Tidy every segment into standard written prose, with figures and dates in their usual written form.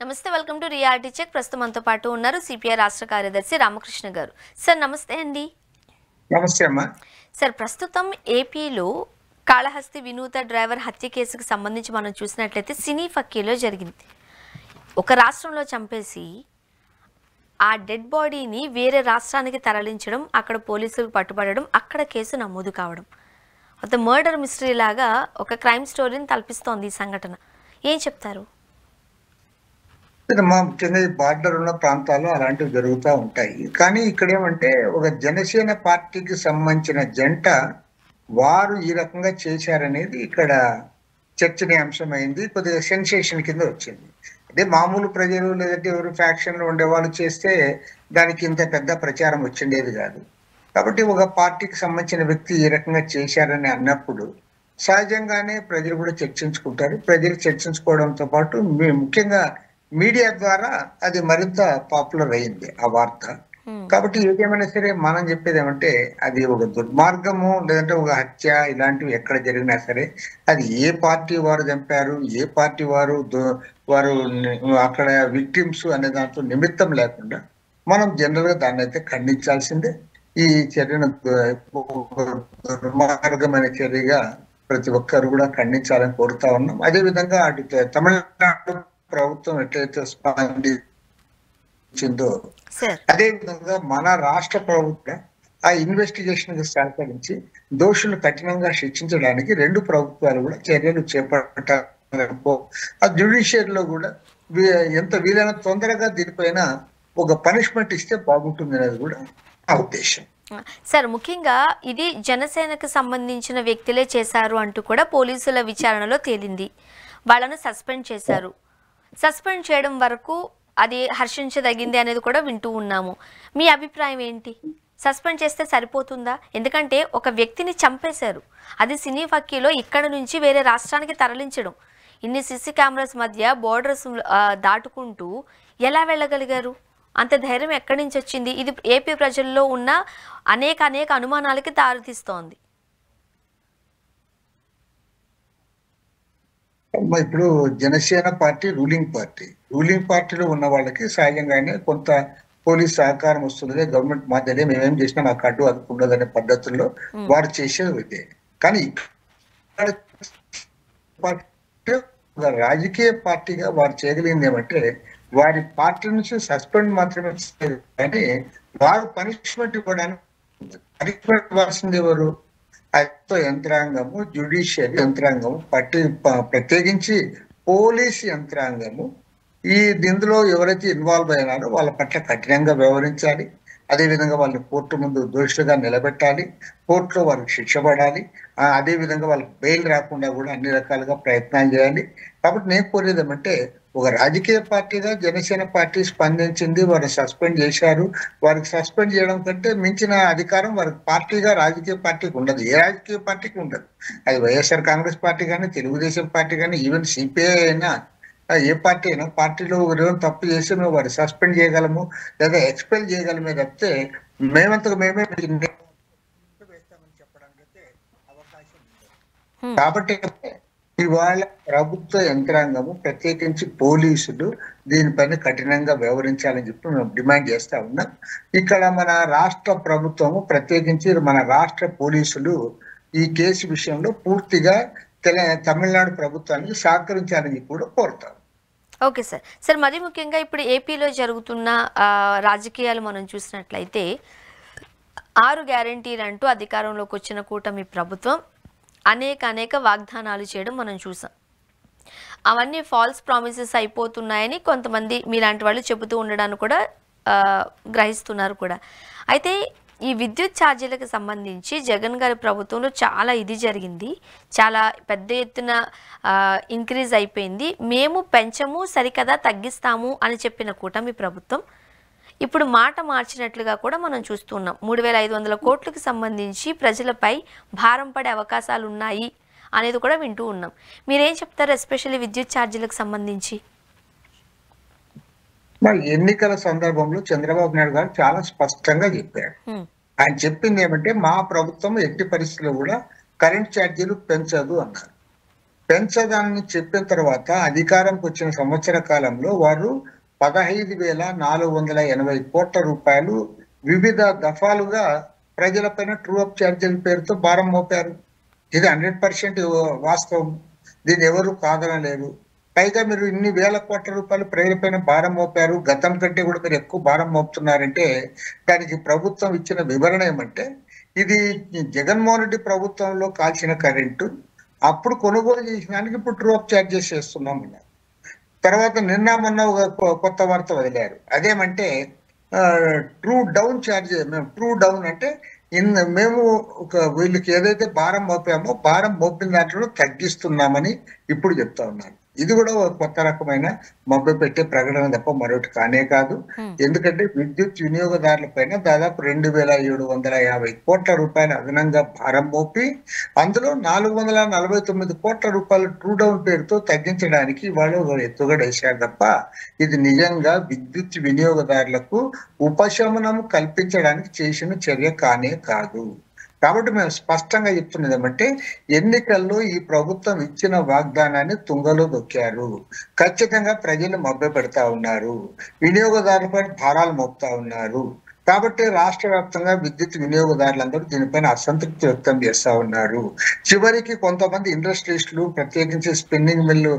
నమస్తే welcome to reality check. ప్రస్తుతం మనతో పాటు ఉన్నారు సిపిఐ రాష్ట్ర కార్యదర్శి రామకృష్ణ గారు. సార్ నమస్తే అండి. నమస్తే అమ్మా. సార్ ప్రస్తుతం ఏపీలో కాళహస్తి వినూత డ్రైవర్ హత్య కేసుకు సంబంధించి మనం చూసినట్లయితే సినీ ఫక్కీలో జరిగింది. ఒక రాష్ట్రంలో చంపేసి ఆ డెడ్ బాడీని వేరే రాష్ట్రానికి తరలించడం, అక్కడ పోలీసులకు పట్టుబడడం, అక్కడ కేసు నమోదు కావడం, ఒక మర్డర్ మిస్టరీ లాగా ఒక క్రైమ్ స్టోరీని తలపిస్తోంది ఈ సంఘటన. ఏం చెప్తారు? ముఖ్యంగా ఈ బార్డర్ ఉన్న ప్రాంతాల్లో అలాంటివి జరుగుతూ ఉంటాయి. కానీ ఇక్కడ ఏమంటే ఒక జనసేన పార్టీకి సంబంధించిన జంట వారు ఈ రకంగా చేశారనేది ఇక్కడ చర్చనీయాంశమైంది. కొద్దిగా సెన్సేషన్ కింద వచ్చింది. అదే మామూలు ప్రజలు లేదంటే ఎవరు ఫ్యాక్షన్లో ఉండే వాళ్ళు చేస్తే దానికి ఇంత పెద్ద ప్రచారం వచ్చిండేది కాదు. కాబట్టి ఒక పార్టీకి సంబంధించిన వ్యక్తి ఈ రకంగా చేశారని అన్నప్పుడు సహజంగానే ప్రజలు కూడా చర్చించుకుంటారు. ప్రజలు చర్చించుకోవడంతో పాటు ముఖ్యంగా మీడియా ద్వారా అది మరింత పాపులర్ అయింది ఆ వార్త. కాబట్టి ఏదేమైనా సరే మనం చెప్పేది ఏమంటే అది ఒక దుర్మార్గము లేదంటే ఒక హత్య ఇలాంటివి ఎక్కడ జరిగినా సరే అది ఏ పార్టీ వారు చంపారు, ఏ పార్టీ వారు అక్కడ విక్టిమ్స్ అనే దాంట్లో నిమిత్తం లేకుండా మనం జనరల్ గా దాన్ని అయితే ఖండించాల్సిందే. ఈ చర్యను దుర్మార్గమైన చర్యగా ప్రతి ఒక్కరు కూడా ఖండించాలని కోరుతా ఉన్నాం. అదే విధంగా అటు తమిళనాడు ప్రభుత్వం ఎట్లయితే స్పందించిందో అదే విధంగా మన రాష్ట్ర ప్రభుత్వం ఆ ఇన్వెస్టిగేషన్ కి సహకరించి దోషులు కఠినంగా శిక్షించడానికి రెండు ప్రభుత్వాలు కూడా చర్యలు చేపట్టాలి. ఆ జ్యుడిషియరీలో కూడా ఎంత వీలైన తొందరగా దీనిపైన ఒక పనిష్మెంట్ ఇస్తే బాగుంటుంది అనేది కూడా నా ఉద్దేశం. సార్ ముఖ్యంగా ఇది జనసేనకు సంబంధించిన వ్యక్తులే చేశారు అంటూ కూడా పోలీసుల విచారణలో తేలింది. వాళ్ళను సస్పెండ్ చేశారు. సస్పెండ్ చేయడం వరకు అది హర్షించదగింది అనేది కూడా వింటూ ఉన్నాము. మీ అభిప్రాయం ఏంటి? సస్పెండ్ చేస్తే సరిపోతుందా? ఎందుకంటే ఒక వ్యక్తిని చంపేశారు, అది సినీ ఫక్కీలో ఇక్కడ నుంచి వేరే రాష్ట్రానికి తరలించడం, ఇన్ని సిసి కెమెరాస్ మధ్య బోర్డర్స్ దాటుకుంటూ ఎలా వెళ్ళగలిగారు? అంత ధైర్యం ఎక్కడి నుంచి వచ్చింది? ఇది ఏపీ ప్రజల్లో ఉన్న అనేక అనుమానాలకి దారితీస్తోంది. ఇప్పుడు జనసేన పార్టీ రూలింగ్ పార్టీలో ఉన్న వాళ్ళకి సహజంగానే కొంత పోలీస్ సహకారం వస్తుంది. గవర్నమెంట్ మాధ్యమే మేమేం చేసినా మాకు అడ్డు అందుకుండదనే పద్ధతుల్లో వారు చేసేది ఇదే. కానీ రాజకీయ పార్టీగా వారు చేయగలిగింది ఏమంటే వారి పార్టీ నుంచి సస్పెండ్ మాత్రమే కానీ వారు పనిష్మెంట్ ఇవ్వడానికి పనిష్మెంట్ ఇవ్వాల్సింది ఎవరు? యంత్రాంగము, జ్యుడిషియరీ యంత్రాంగము, ప్రత్యేకించి పోలీస్ యంత్రాంగము ఇందులో ఎవరైతే ఇన్వాల్వ్ అయినారో వాళ్ళ పట్ల కఠినంగా వ్యవహరించాలి. అదేవిధంగా వాళ్ళని కోర్టు ముందు దోషులుగా నిలబెట్టాలి, కోర్టులో వారికి శిక్ష పడాలి. అదేవిధంగా వాళ్ళకి బెయిల్ రాకుండా కూడా అన్ని రకాలుగా ప్రయత్నాలు చేయాలి. కాబట్టి నేను కోరేది ఏమంటే ఒక రాజకీయ పార్టీగా జనసేన పార్టీ స్పందించింది, వారు సస్పెండ్ చేశారు. వారికి సస్పెండ్ చేయడం కంటే మించిన అధికారం వారికి పార్టీగా రాజకీయ పార్టీకి ఉండదు, ఏ రాజకీయ పార్టీకి ఉండదు. అది వైఎస్ఆర్ కాంగ్రెస్ పార్టీ కానీ, తెలుగుదేశం పార్టీ కానీ, ఈవెన్ సిపిఐ అయినా ఏ పార్టీ అయినా పార్టీలో తప్పు చేసి మేము వారు సస్పెండ్ చేయగలము లేదా ఎక్స్పెల్ చేయగలమే తప్పితే మేమంతకు మేమే వేస్తామని చెప్పడానికి అయితే అవకాశం ఉంది. కాబట్టి ఇవాళ ప్రభుత్వ యంత్రాంగము ప్రత్యేకించి పోలీసులు దీనిపైన కఠినంగా వ్యవహరించాలని చెప్పి మేము డిమాండ్ చేస్తా ఉన్నాం. ఇక్కడ మన రాష్ట్ర ప్రభుత్వము ప్రత్యేకించి మన రాష్ట్ర పోలీసులు ఈ కేసు విషయంలో పూర్తిగా తమిళనాడు ప్రభుత్వానికి సహకరించాలని కూడా కోరుతాం. Okay sir. సార్ మరీ ముఖ్యంగా ఇప్పుడు ఏపీలో జరుగుతున్న రాజకీయాలు మనం చూసినట్లయితే 6 గ్యారంటీలు అంటూ అధికారంలోకి వచ్చిన కూటమి ప్రభుత్వం అనేక వాగ్దానాలు చేయడం మనం చూసాం. అవన్నీ ఫాల్స్ ప్రామిసెస్ అయిపోతున్నాయని కొంతమంది మీలాంటి వాళ్ళు చెబుతూ ఉండడాన్ని కూడా గ్రహిస్తున్నారు కూడా. అయితే ఈ విద్యుత్ ఛార్జీలకు సంబంధించి జగన్ గారి ప్రభుత్వంలో చాలా ఇది జరిగింది, చాలా పెద్ద ఎత్తున ఇంక్రీజ్ అయిపోయింది. మేము పెంచము సరికదా తగ్గిస్తాము అని చెప్పిన కూటమి ప్రభుత్వం ఇప్పుడు మాట మార్చినట్లుగా కూడా మనం చూస్తున్నాం. 3,500 కోట్లకు సంబంధించి ప్రజలపై భారం పడే అవకాశాలు ఉన్నాయి అనేది కూడా వింటూ ఉన్నాం. మీరేం చెప్తారు ఎస్పెషల్లీ విద్యుత్ ఛార్జీలకు సంబంధించి? మరి ఎన్నికల సందర్భంలో చంద్రబాబు నాయుడు గారు చాలా స్పష్టంగా చెప్పారు. ఆయన చెప్పింది ఏమంటే మా ప్రభుత్వం ఎట్టి పరిస్థితుల్లో కూడా కరెంట్ ఛార్జీలు పెంచదు అన్నారు. పెంచదాన్ని చెప్పిన తర్వాత అధికారంకి వచ్చిన సంవత్సర కాలంలో వారు 15,480 కోట్ల రూపాయలు వివిధ దఫాలుగా ప్రజలపైన ట్రూ అప్ ఛార్జీల పేరుతో భారం మోపారు. ఇది 100% వాస్తవం. దీన్ని ఎవరు కాదనలేరు. పైగా మీరు ఇన్ని వేల కోట్ల రూపాయలు ప్రజలపైన భారం మోపారు, గతం కంటే కూడా మీరు ఎక్కువ భారం మోపుతున్నారంటే దానికి ప్రభుత్వం ఇచ్చిన వివరణ ఏమంటే, ఇది జగన్మోహన్ రెడ్డి ప్రభుత్వంలో కాల్చిన కరెంటు, అప్పుడు కొనుగోలు చేసినానికి ఇప్పుడు ట్రూ అప్ ఛార్జెస్ చేస్తున్నాం అన్నారు. తర్వాత నిన్న మొన్న ఒక కొత్త వార్త వదిలారు. అదేమంటే ట్రూ డౌన్ ఛార్జ్. మేము ట్రూ డౌన్ అంటే మేము వీళ్ళకి ఏదైతే భారం మోపామో భారం మోపిన దాంట్లో తగ్గిస్తున్నామని ఇప్పుడు చెప్తా ఉన్నారు. ఇది కూడా ఒక కొత్త రకమైన మభ్య పెట్టే ప్రకటన తప్ప మరొకటి కానే కాదు. ఎందుకంటే విద్యుత్ వినియోగదారుల పైన దాదాపు 2,750 కోట్ల రూపాయల అదనంగా భారం మోపి అందులో 449 కోట్ల రూపాయల ట్రూ డౌన్ పేరుతో తగ్గించడానికి వాళ్ళు ఎత్తుగడ వేశారు తప్ప ఇది నిజంగా విద్యుత్ వినియోగదారులకు ఉపశమనం కల్పించడానికి చేసిన చర్య కానే కాదు. కాబట్టి మేము స్పష్టంగా చెప్తున్నది ఏమంటే, ఎన్నికల్లో ఈ ప్రభుత్వం ఇచ్చిన వాగ్దానాన్ని తుంగలో దొక్కారు. ఖచ్చితంగా ప్రజలు మభ్య పెడతా ఉన్నారు, వినియోగదారులపై భారాలు మోపుతా ఉన్నారు. కాబట్టి రాష్ట్ర వ్యాప్తంగా విద్యుత్ వినియోగదారులందరూ దీనిపైన అసంతృప్తి వ్యక్తం చేస్తా ఉన్నారు. చివరికి కొంతమంది ఇండస్ట్రియలిస్టులు, ప్రత్యేకించి స్పిన్నింగ్ మిల్లు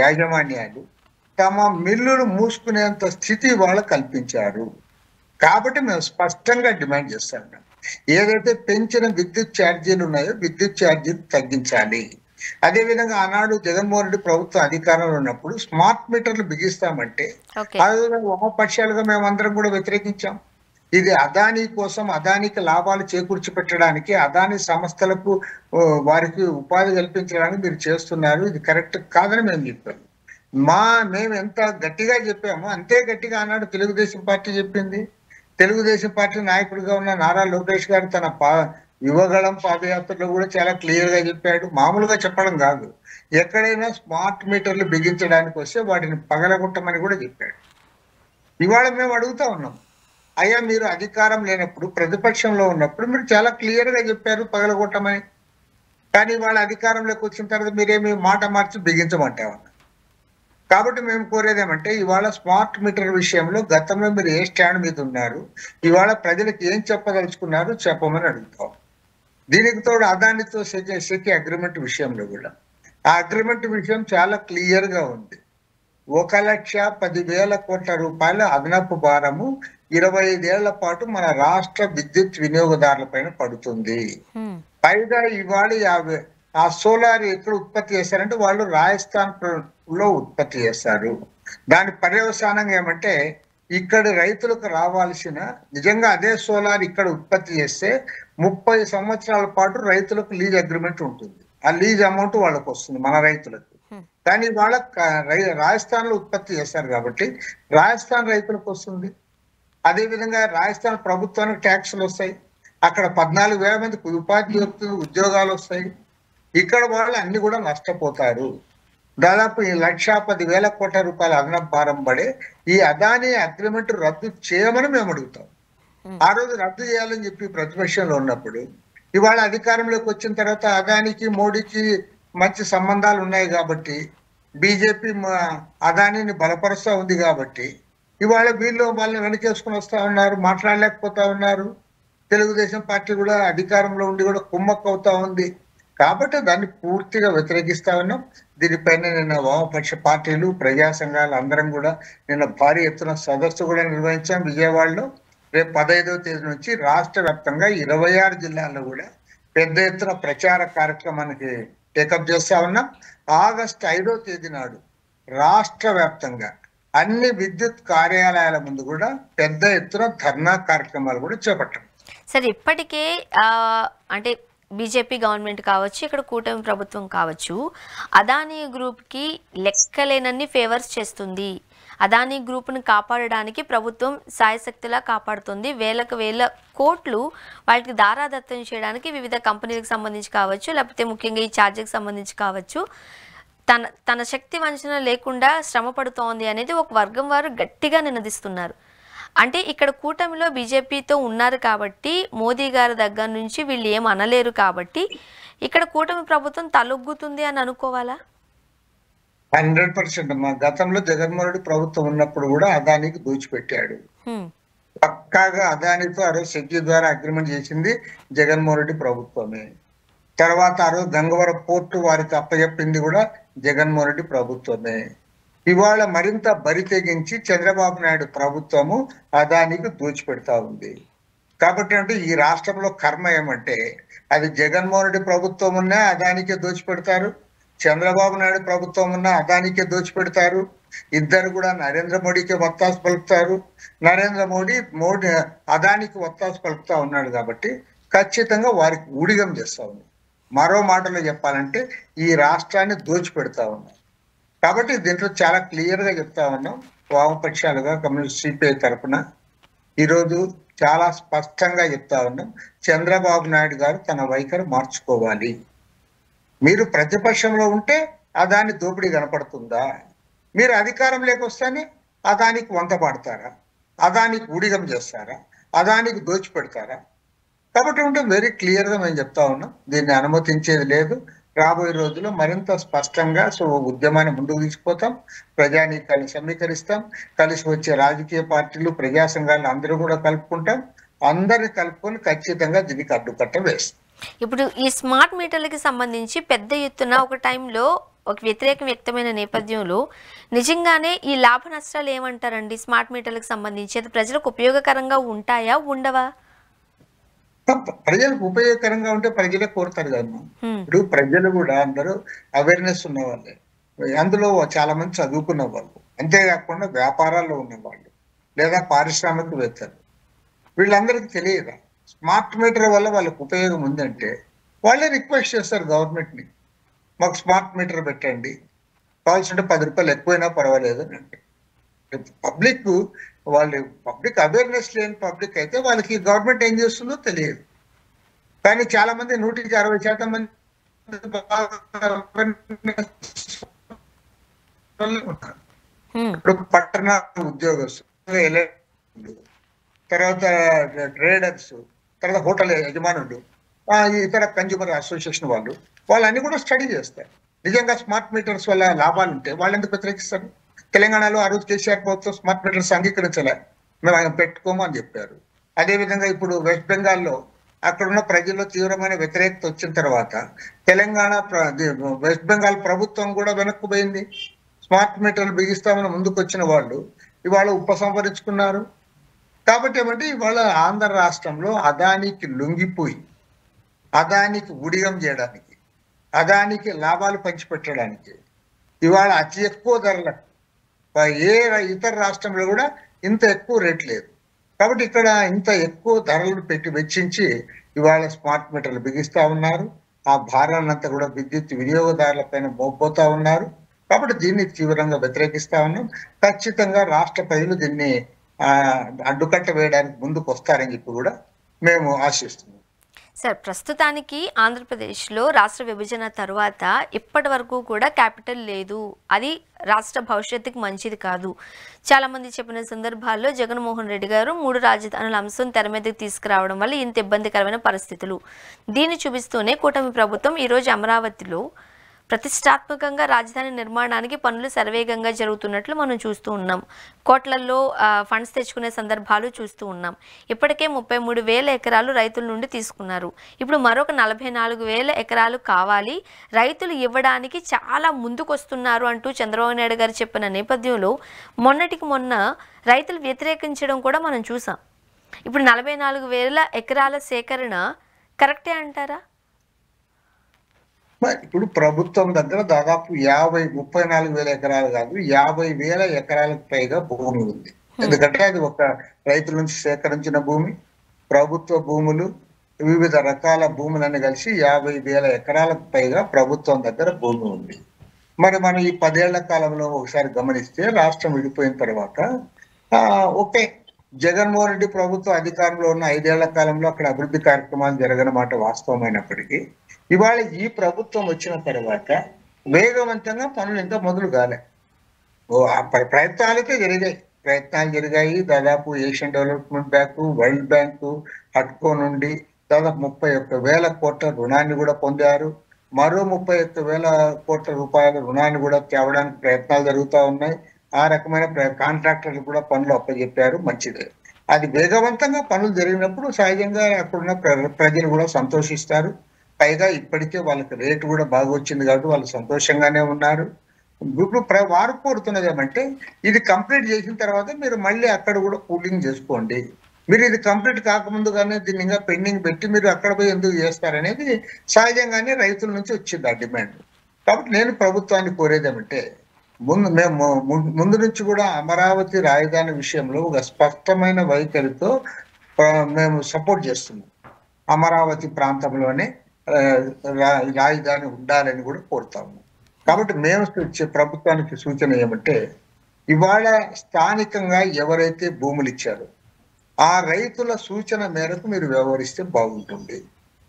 యాజమాన్యాలు తమ మిల్లులు మూసుకునేంత స్థితి వాళ్ళు కల్పించారు. కాబట్టి మేము స్పష్టంగా డిమాండ్ చేస్తా ఉన్నాం, ఏదైతే పెంచిన విద్యుత్ ఛార్జీలు ఉన్నాయో విద్యుత్ ఛార్జీలు తగ్గించాలి. అదేవిధంగా ఆనాడు జగన్మోహన్ రెడ్డి ప్రభుత్వం అధికారంలో ఉన్నప్పుడు స్మార్ట్ మీటర్లు బిగిస్తామంటే వామపక్షాలుగా మేమందరం కూడా వ్యతిరేకించాం. ఇది అదానీ కోసం, అదానికి లాభాలు చేకూర్చి పెట్టడానికి, అదానీ సంస్థలకు వారికి ఉపాధి కల్పించడానికి మీరు చేస్తున్నారు, ఇది కరెక్ట్ కాదని మేము చెప్పాము. మేము ఎంత గట్టిగా చెప్పామో అంతే గట్టిగా ఆనాడు తెలుగుదేశం పార్టీ చెప్పింది. తెలుగుదేశం పార్టీ నాయకుడిగా ఉన్న నారా లోకేష్ గారు తన యువగళం పాదయాత్రలో కూడా చాలా క్లియర్ గా చెప్పాడు. మామూలుగా చెప్పడం కాదు, ఎక్కడైనా స్మార్ట్ మీటర్లు బిగించడానికి వస్తే వాటిని పగలగొట్టమని కూడా చెప్పాడు. ఇవాళ మేము అడుగుతా ఉన్నాం, అయ్యా మీరు అధికారం లేనప్పుడు, ప్రతిపక్షంలో ఉన్నప్పుడు మీరు చాలా క్లియర్ గా చెప్పారు పగలగొట్టమని. కానీ వాళ్ళ అధికారంలోకి వచ్చిన తర్వాత మీరేమి మాట మార్చి బిగించమంటామన్నా. కాబట్టి మేము కోరేది ఏమంటే, ఇవాళ స్మార్ట్ మీటర్ విషయంలో గతంలో మీరు ఏ స్టాండ్ మీద ఉన్నారు, ఇవాళ ప్రజలకు ఏం చెప్పదలుచుకున్నారు చెప్పమని అడుగుతాం. దీనికి తోడు అదానితో సెకి అగ్రిమెంట్ విషయంలో కూడా ఆ అగ్రిమెంట్ విషయం చాలా క్లియర్ గా ఉంది. 1,10,000 కోట్ల రూపాయల అదనపు భారము 25 ఏళ్ల పాటు మన రాష్ట్ర విద్యుత్ వినియోగదారుల పైన పడుతుంది. పైగా ఇవాళ ఆ సోలార్ ఎక్కడ ఉత్పత్తి చేస్తారంటే వాళ్ళు రాజస్థాన్ లో ఉత్పత్తి చేస్తారు. దాని పర్యవసానంగా ఏమంటే, ఇక్కడి రైతులకు రావాల్సిన, నిజంగా అదే సోలార్ ఇక్కడ ఉత్పత్తి చేస్తే 30 సంవత్సరాల పాటు రైతులకు లీజ్ అగ్రిమెంట్ ఉంటుంది. ఆ లీజ్ అమౌంట్ వాళ్ళకు వస్తుంది, మన రైతులకు. కానీ వాళ్ళ రాజస్థాన్ లో ఉత్పత్తి చేస్తారు కాబట్టి రాజస్థాన్ రైతులకు వస్తుంది. అదేవిధంగా రాజస్థాన్ ప్రభుత్వానికి ట్యాక్సులు వస్తాయి, అక్కడ 14,000 మందికి ఉపాధి ఉద్యోగాలు వస్తాయి. ఇక్కడ వాళ్ళు అన్ని కూడా నష్టపోతారు. దాదాపు 1,10,000 కోట్ల రూపాయల అదనపు భారం పడే ఈ అదానీ అగ్రిమెంట్ రద్దు చేయమని మేము అడుగుతాం. ఆ రోజు రద్దు చేయాలని చెప్పి ప్రతిపక్షంలో ఉన్నప్పుడు, ఇవాళ అధికారంలోకి వచ్చిన తర్వాత అదానికి మోడీకి మంచి సంబంధాలు ఉన్నాయి కాబట్టి, బీజేపీ అదానీని బలపరుస్తూ ఉంది కాబట్టి ఇవాళ వీళ్ళు వాళ్ళని వెనకేసుకుని వస్తా ఉన్నారు, మాట్లాడలేకపోతా ఉన్నారు. తెలుగుదేశం పార్టీ కూడా అధికారంలో ఉండి కూడా కుమ్మక్కు అవుతా ఉంది. కాబట్టి దాన్ని పూర్తిగా వ్యతిరేకిస్తా ఉన్నాం. దీనిపైన నిన్న వామపక్ష పార్టీలు, ప్రజా సంఘాలు అందరం కూడా నిన్న భారీ ఎత్తున సదస్సు కూడా నిర్వహించాం విజయవాడలో. రేపు 15వ తేదీ నుంచి రాష్ట్ర వ్యాప్తంగా 26 జిల్లాల్లో కూడా పెద్ద ఎత్తున ప్రచార కార్యక్రమానికి టేకప్ చేస్తా ఉన్నాం. ఆగస్టు 5వ తేదీ నాడు రాష్ట్ర వ్యాప్తంగా అన్ని విద్యుత్ కార్యాలయాల ముందు కూడా పెద్ద ఎత్తున ధర్నా కార్యక్రమాలు కూడా చేపట్టాం. సరే, ఇప్పటికే అంటే బీజేపీ గవర్నమెంట్ కావచ్చు, ఇక్కడ కూటమి ప్రభుత్వం కావచ్చు, అదానీ గ్రూప్కి లెక్కలేనన్ని ఫేవర్స్ చేస్తుంది. అదానీ గ్రూప్ను కాపాడడానికి ప్రభుత్వం సాయశక్తిలా కాపాడుతుంది. వేల కోట్లు వాళ్ళకి దారాదత్తం చేయడానికి వివిధ కంపెనీలకు సంబంధించి కావచ్చు, లేకపోతే ముఖ్యంగా ఈ ఛార్జీకి సంబంధించి కావచ్చు, తన శక్తి వంచన లేకుండా శ్రమ పడుతోంది అనేది ఒక వర్గం వారు గట్టిగా నినదిస్తున్నారు. అంటే ఇక్కడ కూటమిలో బీజేపీతో ఉన్నారు కాబట్టి మోదీ గారి దగ్గర నుంచి వీళ్ళు ఏం అనలేరు కాబట్టి ఇక్కడ కూటమి ప్రభుత్వం తలొగ్గుతుంది అని అనుకోవాలా? 100% మా గతంలో జగన్మోహన్ రెడ్డి ప్రభుత్వం ఉన్నప్పుడు కూడా అదానికి దోచిపెట్టాడు. పక్కాగా అదానితో ఆ రోజు సెక్యూ ద్వారా అగ్రిమెంట్ చేసింది జగన్మోహన్ రెడ్డి ప్రభుత్వమే. తర్వాత ఆ రోజు గంగవరం పోర్టు వారికి అప్పచెప్పింది కూడా జగన్మోహన్ రెడ్డి ప్రభుత్వమే. ఇవాళ మరింత బరి తెగించి చంద్రబాబు నాయుడు ప్రభుత్వము అదానికి దోచిపెడతా ఉంది. కాబట్టి అంటే ఈ రాష్ట్రంలో కర్మ ఏమంటే అది జగన్మోహన్ రెడ్డి ప్రభుత్వం ఉన్నా అదానికే దోచిపెడతారు, చంద్రబాబు నాయుడు ప్రభుత్వం ఉన్నా అదానికే దోచిపెడతారు. ఇద్దరు కూడా నరేంద్ర మోడీకి వత్తాసు పలుకుతారు. నరేంద్ర మోడీ అదానికి వత్తాసు పలుకుతా ఉన్నాడు కాబట్టి ఖచ్చితంగా వారికి ఊడిగం చేస్తా ఉంది. మరో మాటలో చెప్పాలంటే ఈ రాష్ట్రాన్ని దోచిపెడతా ఉన్నారు. కాబట్టి దీంట్లో చాలా క్లియర్ గా చెప్తా ఉన్నాం. వామపక్షాలుగా కమ్యూనిస్ట్ సిపిఐ తరఫున ఈరోజు చాలా స్పష్టంగా చెప్తా ఉన్నాం, చంద్రబాబు నాయుడు గారు తన వైఖరి మార్చుకోవాలి. మీరు ప్రతిపక్షంలో ఉంటే అదాని దోపిడీ కనపడుతుందా? మీరు అధికారం లేకొస్తేనే అదానికి వంత పాడతారా? అదానికి ఊడిగం చేస్తారా? అదానికి దోచిపెడతారా? కాబట్టి ఉంటే వెరీ క్లియర్ గా మేము చెప్తా ఉన్నాం, దీన్ని అనుమతించేది లేదు. రాబోయే రోజుల్లో మరింత స్పష్టంగా ఉద్యమాన్ని ముందుకు తీసుకుపోతాం, ప్రజానీకాన్ని సమీకరిస్తాం, కలిసి వచ్చే రాజకీయ పార్టీలు, ప్రజా సంఘాలు అందరూ కూడా కలుపుకుంటాం. అందరిని కలుపుకొని ఖచ్చితంగా దీనికి అడ్డుకట్ట వేస్తాం. ఇప్పుడు ఈ స్మార్ట్ మీటర్లకి సంబంధించి పెద్ద ఎత్తున ఒక టైంలో ఒక వ్యతిరేకం వ్యక్తమైన నేపథ్యంలో నిజంగానే ఈ లాభ నష్టాలు ఏమంటారండి? స్మార్ట్ మీటర్లకు సంబంధించి అది ప్రజలకు ఉపయోగకరంగా ఉంటాయా, ఉండవా? ప్రజలకు ఉపయోగకరంగా ఉంటే ప్రజలే కోరుతారు కదా. ఇప్పుడు ప్రజలు కూడా అందరూ అవేర్నెస్ ఉన్న వాళ్ళే, అందులో చాలా మంది చదువుకున్న వాళ్ళు, అంతేకాకుండా వ్యాపారాల్లో ఉన్నవాళ్ళు లేదా పారిశ్రామికవేత్తలు, వీళ్ళందరికీ తెలియదా స్మార్ట్ మీటర్ వల్ల వాళ్ళకి ఉపయోగం ఉందంటే వాళ్ళే రిక్వెస్ట్ చేస్తారు గవర్నమెంట్ని, మాకు స్మార్ట్ మీటర్ పెట్టండి, కావాల్సింటే 10 రూపాయలు ఎక్కువైనా పర్వాలేదు అని అంటే. పబ్లిక్ అవేర్నెస్ లేని పబ్లిక్ అయితే వాళ్ళకి గవర్నమెంట్ ఏం చేస్తుందో తెలియదు. కానీ చాలా మంది 160% మంది ఇప్పుడు పట్టణ ఉద్యోగస్తులు, తర్వాత ట్రేడర్స్, తర్వాత హోటల్ యజమానులు, ఇతర కన్జ్యూమర్ అసోసియేషన్ వాళ్ళన్నీ కూడా స్టడీ చేస్తారు. నిజంగా స్మార్ట్ మీటర్స్ వల్ల లాభాలు ఉంటే వాళ్ళు ఎందుకు వ్యతిరేకిస్తారు? తెలంగాణలో ఆ రోజు కేసీఆర్ ప్రభుత్వం స్మార్ట్ మీటర్స్ అంగీకరించలే, మేము ఆయన పెట్టుకోము అని చెప్పారు. అదేవిధంగా ఇప్పుడు వెస్ట్ బెంగాల్లో అక్కడున్న ప్రజల్లో తీవ్రమైన వ్యతిరేకత వచ్చిన తర్వాత వెస్ట్ బెంగాల్ ప్రభుత్వం కూడా వెనక్కుపోయింది. స్మార్ట్ మీటర్లు బిగిస్తామని ముందుకు వచ్చిన వాళ్ళు ఇవాళ ఉపసంహరించుకున్నారు. కాబట్టి ఏమంటే ఇవాళ ఆంధ్ర రాష్ట్రంలో అదానికి లొంగిపోయి అదానికి ఉడిగం చేయడానికి, అదానికి లాభాలు పంచిపెట్టడానికి ఇవాళ అతి ఎక్కువ ధరలకు ఏ ఇతర రాష్ట్రంలో కూడా ఇంత ఎక్కువ రేట్ లేదు. కాబట్టి ఇక్కడ ఇంత ఎక్కువ ధరలు పెట్టి వెచ్చించి ఇవాళ స్మార్ట్ మీటర్లు బిగిస్తా ఉన్నారు. ఆ భారాన్నంతా కూడా విద్యుత్ వినియోగదారుల పైన మోపోతా ఉన్నారు. కాబట్టి దీన్ని తీవ్రంగా వ్యతిరేకిస్తా ఉన్నాం. ఖచ్చితంగా రాష్ట్ర ప్రజలు దీన్ని అడ్డుకట్ట వేయడానికి ముందుకు వస్తారని చెప్పి కూడా మేము ఆశిస్తున్నాం. సార్, ప్రస్తుతానికి ఆంధ్రప్రదేశ్లో రాష్ట్ర విభజన తర్వాత ఇప్పటి వరకు కూడా క్యాపిటల్ లేదు, అది రాష్ట్ర భవిష్యత్తుకి మంచిది కాదు. చాలామంది చెప్పిన సందర్భాల్లో జగన్మోహన్ రెడ్డి గారు 3 రాజధానుల అంశం తెర మీదకి తీసుకురావడం వల్ల ఇంత ఇబ్బందికరమైన పరిస్థితులు, దీన్ని చూపిస్తూనే కూటమి ప్రభుత్వం ఈరోజు అమరావతిలో ప్రతిష్టాత్మకంగా రాజధాని నిర్మాణానికి పనులు శరవేగంగా జరుగుతున్నట్లు మనం చూస్తూ ఉన్నాం. కోట్లల్లో ఫండ్స్ తెచ్చుకునే సందర్భాలు చూస్తూ ఉన్నాం. ఇప్పటికే 33,000 ఎకరాలు రైతుల నుండి తీసుకున్నారు. ఇప్పుడు మరొక 44,000 ఎకరాలు కావాలి, రైతులు ఇవ్వడానికి చాలా ముందుకొస్తున్నారు అంటూ చంద్రబాబు నాయుడు గారు చెప్పిన నేపథ్యంలో మొన్నటికి మొన్న రైతులు వ్యతిరేకించడం కూడా మనం చూసాం. ఇప్పుడు 44,000 ఎకరాల సేకరణ కరెక్టే అంటారా? ఇప్పుడు ప్రభుత్వం దగ్గర దాదాపు 34,000 ఎకరాలు కాదు, 50,000 ఎకరాలకు పైగా భూమి ఉంది. ఎందుకంటే అది ఒక రైతుల నుంచి సేకరించిన భూమి, ప్రభుత్వ భూములు, వివిధ రకాల భూములన్నీ కలిసి 50,000 ఎకరాలకు పైగా ప్రభుత్వం దగ్గర భూమి ఉంది. మరి మనం ఈ 10 ఏళ్ల కాలంలో ఒకసారి గమనిస్తే రాష్ట్రం విడిపోయిన తర్వాత ఓకే, జగన్మోహన్ రెడ్డి ప్రభుత్వం అధికారంలో ఉన్న 5 ఏళ్ల కాలంలో అక్కడ అభివృద్ధి కార్యక్రమాలు జరగనమాట వాస్తవమైనప్పటికీ ఇవాళ ఈ ప్రభుత్వం వచ్చిన తర్వాత వేగవంతంగా పనులు ఇంకా మొదలు కాలే. ప్రయత్నాలైతే జరిగాయి, ప్రయత్నాలు జరిగాయి. దాదాపు Asian Development Bank, World Bank, హడ్కో నుండి దాదాపు 31,000 కోట్ల రుణాన్ని కూడా పొందారు. మరో 31,000 కోట్ల రూపాయల రుణాన్ని కూడా తేవడానికి ప్రయత్నాలు జరుగుతూ ఉన్నాయి. ఆ రకమైన కాంట్రాక్టర్లు కూడా పనులు అప్పచెప్పారు. మంచిదే. అది వేగవంతంగా పనులు జరిగినప్పుడు సహజంగా అక్కడున్న ప్రజలు కూడా సంతోషిస్తారు. పైగా ఇప్పటికే వాళ్ళకి రేటు కూడా బాగా వచ్చింది కాబట్టి వాళ్ళు సంతోషంగానే ఉన్నారు. ఇప్పుడు వారు కోరుతున్నది ఏమంటే ఇది కంప్లీట్ చేసిన తర్వాత మీరు మళ్ళీ అక్కడ కూడా కూలింగ్ చేసుకోండి. మీరు ఇది కంప్లీట్ కాకముందుగానే దీన్ని ఇంకా పెండింగ్ పెట్టి మీరు అక్కడ పోయి ఎందుకు చేస్తారనేది సహజంగానే రైతుల నుంచి వచ్చింది ఆ డిమాండ్. కాబట్టి నేను ప్రభుత్వాన్ని కోరేది ఏమంటే ముందు నుంచి కూడా అమరావతి రాజధాని విషయంలో ఒక స్పష్టమైన వైఖరితో మేము సపోర్ట్ చేస్తున్నాం. అమరావతి ప్రాంతంలోనే రాజధాని ఉండాలని కూడా కోరుతాము. కాబట్టి మేము ప్రభుత్వానికి సూచన ఏమంటే ఇవాళ స్థానికంగా ఎవరైతే భూములు ఇచ్చారో ఆ రైతుల సూచన మేరకు మీరు వ్యవహరిస్తే బాగుంటుంది.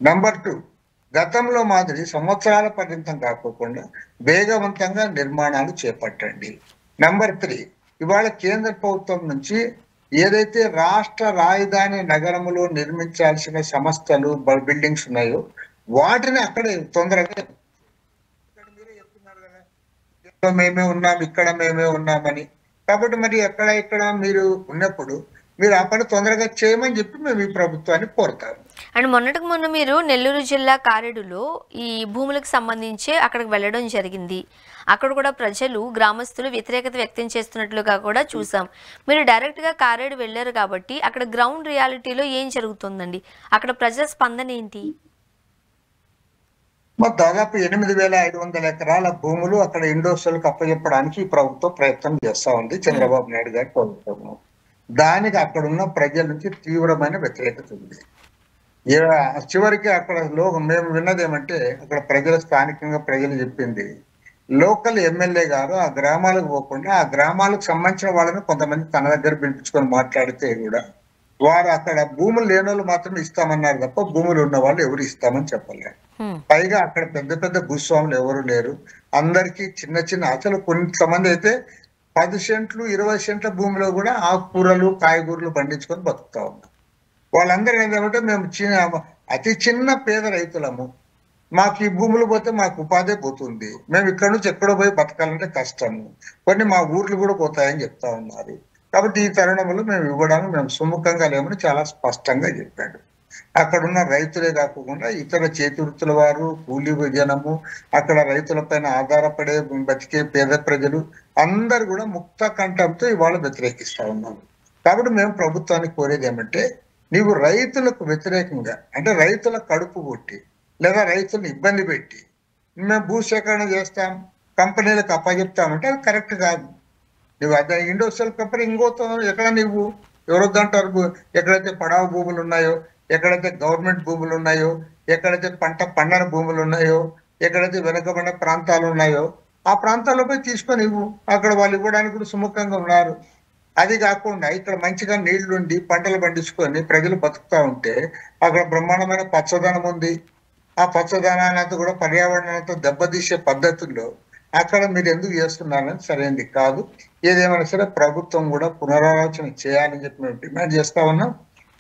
నంబర్ 2, గతంలో మాదిరి సంవత్సరాల పర్యంతం కాకోకుండా వేగవంతంగా నిర్మాణాలు చేపట్టండి. నంబర్ 3, ఇవాళ కేంద్ర ప్రభుత్వం నుంచి ఏదైతే రాష్ట్ర రాజధాని నగరంలో నిర్మించాల్సిన సంస్థలు బిల్డింగ్స్ ఉన్నాయో వాటిని అక్కడే తొందరగా మీరే చెప్తున్నారు కదా మేమే ఉన్నాం ఇక్కడ మేమే ఉన్నామని. కాబట్టి మరి ఎక్కడ మీరు ఉన్నప్పుడు మీరు ఆ పని తొందరగా చేయమని చెప్పి మేము ఈ ప్రభుత్వాన్ని కోరుతాము. అండ్ మొన్న మీరు నెల్లూరు జిల్లా కారెడులో ఈ భూములకు సంబంధించి అక్కడికి వెళ్ళడం జరిగింది. అక్కడ కూడా ప్రజలు గ్రామస్తులు వ్యతిరేకత వ్యక్తం చేస్తున్నట్లుగా కూడా చూసాం. మీరు డైరెక్ట్గా కారెడు వెళ్ళారు కాబట్టి అక్కడ గ్రౌండ్ రియాలిటీలో ఏం జరుగుతుందండి, అక్కడ ప్రజల స్పందన ఏంటి? దాదాపు 8,500 ఎకరాల భూములు అక్కడ ఇండస్ట్రియల్కి అప్పచెప్పడానికి ఈ ప్రభుత్వం ప్రయత్నం చేస్తా ఉంది, చంద్రబాబు నాయుడు గారి ప్రభుత్వం. దానికి అక్కడున్న ప్రజల నుంచి తీవ్రమైన వ్యతిరేకత ఉంది. చివరికి అక్కడ మేము విన్నది ఏమంటే అక్కడ స్థానికంగా ప్రజలు చెప్పింది లోకల్ ఎమ్మెల్యే గారు ఆ గ్రామాలకు పోకుండా ఆ గ్రామాలకు సంబంధించిన వాళ్ళని కొంతమంది తన దగ్గర పిలిపించుకొని మాట్లాడితే కూడా వారు అక్కడ భూములు లేని వాళ్ళు మాత్రం ఇస్తామన్నారు తప్ప భూములు ఉన్న వాళ్ళు ఎవరు ఇస్తామని చెప్పలేరు. పైగా అక్కడ పెద్ద పెద్ద భూస్వాములు ఎవరు లేరు. అందరికీ చిన్న అసలు కొంతమంది అయితే 10 సెంట్లు 20 సెంట్ల భూమిలో కూడా ఆకుకూరలు కాయగూరలు పండించుకొని బతుకుతా ఉన్నారు. వాళ్ళందరూ ఏంటంటే మేము అతి చిన్న పేద రైతులము, మాకు ఈ భూములు పోతే మాకు ఉపాధి పోతుంది, మేము ఇక్కడ నుంచి ఎక్కడో పోయి బతకాలంటే కష్టము, కొన్ని మా ఊర్లు కూడా పోతాయని చెప్తా ఉన్నారు. కాబట్టి ఈ తరుణంలో మేము ఇవ్వడానికి మేము సుముఖంగా లేమని చాలా స్పష్టంగా చెప్పాడు. అక్కడున్న రైతులే కాకుండా ఇతర చేతి వృత్తుల వారు, కూలీ జనము, అక్కడ రైతుల పైన ఆధారపడే బతికే పేద ప్రజలు అందరు కూడా ముక్త కంఠంతో ఇవాళ వ్యతిరేకిస్తా ఉన్నారు. కాబట్టి మేము ప్రభుత్వానికి కోరేది ఏమంటే నీవు రైతులకు వ్యతిరేకంగా అంటే రైతుల కడుపు కొట్టి లేదా రైతులను ఇబ్బంది పెట్టి మేము భూసేకరణ చేస్తాం కంపెనీలకు అప్పచెప్తామంటే అది కరెక్ట్ కాదు. నువ్వు అదే ఇండస్ట్రియల్ కంపెనీ ఇంకోతో ఎక్కడ నువ్వు ఎవరొద్దంటారు, ఎక్కడైతే పడావు భూములు ఉన్నాయో, ఎక్కడైతే గవర్నమెంట్ భూములు ఉన్నాయో, ఎక్కడైతే పంట పండని భూములు ఉన్నాయో, ఎక్కడైతే వెనుకబడిన ప్రాంతాలు ఉన్నాయో ఆ ప్రాంతాల్లో పోయి తీసుకొని ఇవ్వు. అక్కడ వాళ్ళు ఇవ్వడానికి కూడా సుముఖంగా ఉన్నారు. అది కాకుండా ఇక్కడ మంచిగా నీళ్లుండి పంటలు పండించుకొని ప్రజలు బతుకుతా ఉంటే అక్కడ బ్రహ్మాండమైన పచ్చదనం ఉంది. ఆ పచ్చదనాన్ని కూడా పర్యావరణంతో దెబ్బతీసే పద్ధతుల్లో అక్కడ మీరు ఎందుకు చేస్తున్నారని సరైనది కాదు. ఏదేమైనా సరే ప్రభుత్వం కూడా పునరాలోచన చేయాలని చెప్పి మేము డిమాండ్ చేస్తా ఉన్నాం.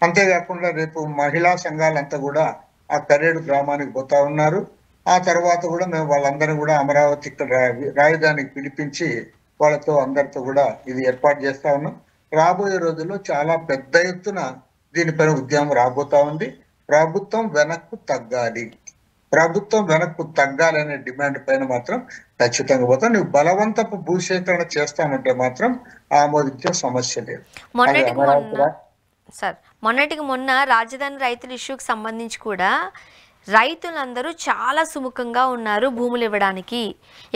అంతేకాకుండా రేపు మహిళా సంఘాలంతా కూడా ఆ కరేడు గ్రామానికి పోతా ఉన్నారు. ఆ తర్వాత కూడా మేము వాళ్ళందరినీ కూడా అమరావతి ఇక్కడ రాజధానికి పిలిపించి వాళ్ళతో అందరితో కూడా ఇది ఏర్పాటు చేస్తా ఉన్నాం. రాబోయే రోజుల్లో చాలా పెద్ద ఎత్తున దీనిపైన ఉద్యమం రాబోతా ఉంది. ప్రభుత్వం వెనక్కు తగ్గాలి అనే డిమాండ్ పైన మాత్రం ఖచ్చితంగా పోతాం. నువ్వు బలవంతపు భూసేకరణ చేస్తామంటే మాత్రం ఆమోదించే సమస్య లేదు. మొన్నటికి మొన్న రాజధాని రైతుల ఇష్యూకి సంబంధించి కూడా రైతులందరూ చాలా సుముఖంగా ఉన్నారు భూములు ఇవ్వడానికి.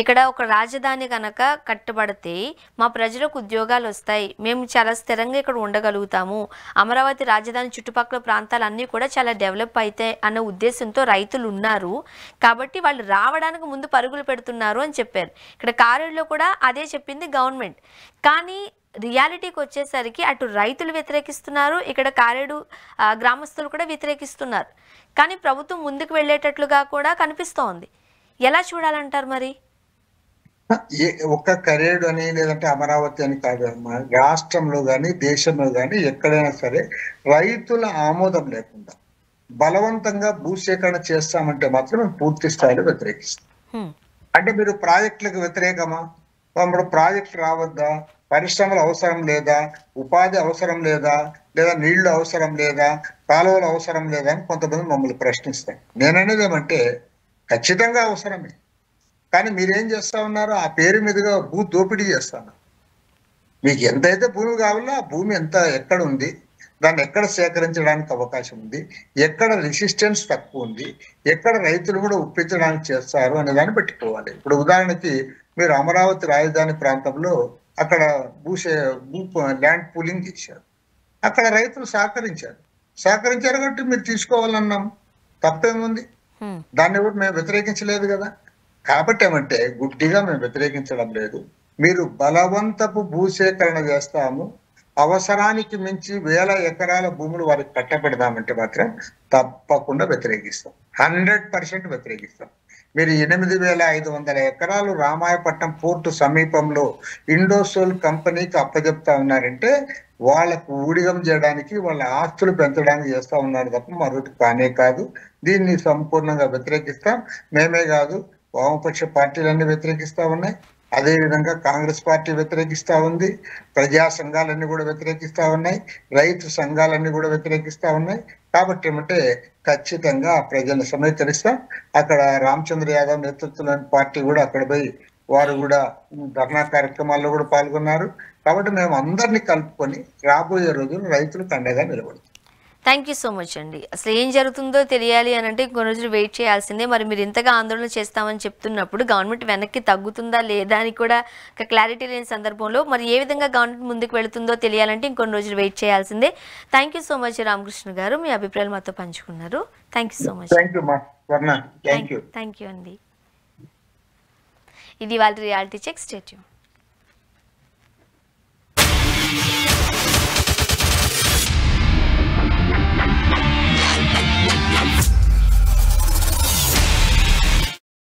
ఇక్కడ ఒక రాజధాని కనుక కట్టబడితే మా ప్రజలకు ఉద్యోగాలు వస్తాయి, మేము చాలా స్థిరంగా ఇక్కడ ఉండగలుగుతాము, అమరావతి రాజధాని చుట్టుపక్కల ప్రాంతాలన్నీ కూడా చాలా డెవలప్ అవుతాయి అన్న ఉద్దేశంతో రైతులు ఉన్నారు. కాబట్టి వాళ్ళు రావడానికి ముందు పరుగులు పెడుతున్నారు అని చెప్పారు. ఇక్కడ కారేడులో కూడా అదే చెప్పింది గవర్నమెంట్. కానీ రియాలిటీకి వచ్చేసరికి అటు రైతులు వ్యతిరేకిస్తున్నారు, ఇక్కడ కారేడు గ్రామస్తులు కూడా వ్యతిరేకిస్తున్నారు. కానీ ప్రభుత్వం ముందుకు వెళ్ళేటట్లుగా కూడా కనిపిస్తోంది. ఎలా చూడాలంటారు మరి? ఒక్క కరేడు అని లేదంటే అమరావతి అని కాదు అమ్మా, రాష్ట్రంలో కానీ దేశంలో కానీ ఎక్కడైనా సరే రైతుల ఆమోదం లేకుండా బలవంతంగా భూసేకరణ చేస్తామంటే మాత్రం మేము పూర్తి స్థాయిలో వ్యతిరేకిస్తాం. అంటే మీరు ప్రాజెక్టులకు వ్యతిరేకమా? ఇప్పుడు ప్రాజెక్టు రావద్దా? పరిశ్రమలు అవసరం లేదా? ఉపాధి అవసరం లేదా? లేదా నీళ్లు అవసరం లేదా? కాలువలు అవసరం లేదా అని కొంతమంది మమ్మల్ని ప్రశ్నిస్తారు. నేననేది ఏమంటే ఖచ్చితంగా అవసరమే, కానీ మీరేం చేస్తా ఉన్నారు? ఆ పేరు మీదుగా భూ దోపిడీ చేస్తాను. మీకు ఎంతైతే భూమి కావాలో ఆ భూమి ఎంత ఎక్కడ ఉంది, దాన్ని ఎక్కడ సేకరించడానికి అవకాశం ఉంది, ఎక్కడ రెసిస్టెన్స్ తక్కువ ఉంది, ఎక్కడ రైతులు కూడా ఒప్పించడానికి చేస్తారు అనే దాన్ని పెట్టుకోవాలి. ఇప్పుడు ఉదాహరణకి మీరు అమరావతి రాజధాని ప్రాంతంలో అక్కడ భూ ల్యాండ్ పూలింగ్ చేశారు. అక్కడ రైతులు సహకరించారు కాబట్టి మీరు తీసుకోవాలన్నాం. తప్పేముంది? దాన్ని కూడా మేము వ్యతిరేకించలేదు కదా. కాబట్టి ఏమంటే గుడ్డిగా మేము వ్యతిరేకించడం లేదు. మీరు బలవంతపు భూసేకరణ చేస్తాము, అవసరానికి మించి వేల ఎకరాల భూములు వారికి కట్టబెడదామంటే మాత్రం తప్పకుండా వ్యతిరేకిస్తాం. 100% వ్యతిరేకిస్తాం. మీరు 8,500 ఎకరాలు రామాయపట్నం పోర్టు సమీపంలో ఇండోసోల్ కంపెనీకి అప్పచెప్తా ఉన్నారంటే వాళ్ళకు ఊడిగం చేయడానికి, వాళ్ళ ఆస్తులు పెంచడానికి చేస్తా ఉన్నారు తప్ప మరొకటి కానే కాదు. దీన్ని సంపూర్ణంగా వ్యతిరేకిస్తాం. మేమే కాదు, వామపక్ష పార్టీలన్నీ వ్యతిరేకిస్తా ఉన్నాయి. అదే విధంగా కాంగ్రెస్ పార్టీ వ్యతిరేకిస్తా ఉంది, ప్రజా సంఘాలన్నీ కూడా వ్యతిరేకిస్తా ఉన్నాయి, రైతు సంఘాలన్నీ కూడా వ్యతిరేకిస్తా ఉన్నాయి. కాబట్టి ఏమంటే ఖచ్చితంగా ప్రజలను సమీకరిస్తాం. అక్కడ రామచంద్ర యాదవ్ నేతృత్వంలోని పార్టీ కూడా అక్కడ పోయి వారు కూడా ధర్నా కార్యక్రమాల్లో కూడా పాల్గొన్నారు. కాబట్టి మేము అందరినీ కలుపుకొని రాబోయే రోజులు రైతులకు అండగా నిలబడతాం. థ్యాంక్ యూ సో మచ్ అండి. అసలు ఏం జరుగుతుందో తెలియాలి అని అంటే కొన్ని రోజులు వెయిట్ చేయాల్సిందే. మరి మీరు ఇంతగా ఆందోళన చేస్తామని చెప్తున్నప్పుడు గవర్నమెంట్ వెనక్కి తగ్గుతుందా లేదా అని కూడా ఒక క్లారిటీ లేని సందర్భంలో మరి ఏ విధంగా గవర్నమెంట్ ముందుకు వెళుతుందో తెలియాలంటే ఇంకొన్ని రోజులు వెయిట్ చేయాల్సిందే. Thank you so much Ramakrishna గారు, మీ అభిప్రాయాలు మాతో పంచుకున్నారు. Thank you so much. Thank you అండి. ఇది వాళ్ళ రియాలిటీ చెక్. Stay tune.